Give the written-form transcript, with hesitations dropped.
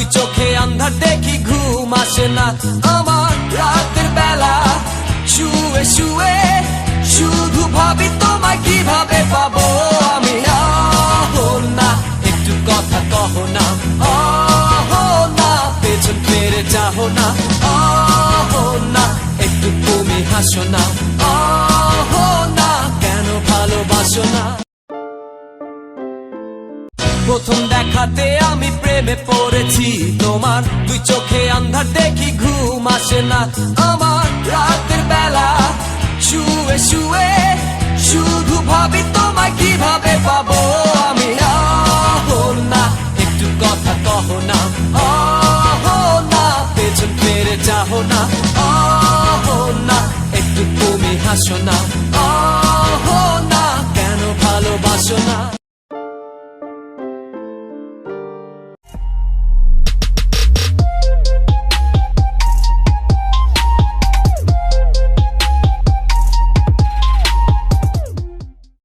দুই চোখে আন্ধার দেখি ঘুম আসে না আমার রাতের বেলা শুয়ে শুয়ে শুধু ভাবি তোমায় কিভাবে পাবো আমি না একটু কথা কহ না না পেছন ফিরে যাও না না একটু তুমি হাসো না না কেন ভালোবাসো না প্রথম দেখাতে আমি প্রেমে পড়েছি তোমার দুই চোখে আন্ধার দেখি ঘুম আসে না আমার রাতের বেলা শুয়ে শুয়ে শুধু ভাবি তোমায় কিভাবে পাবো আমি না একটু কথা কহ না না পেছন ফিরে যাও না না একটু তুমি হাসো না না কেন ভালোবাসো না।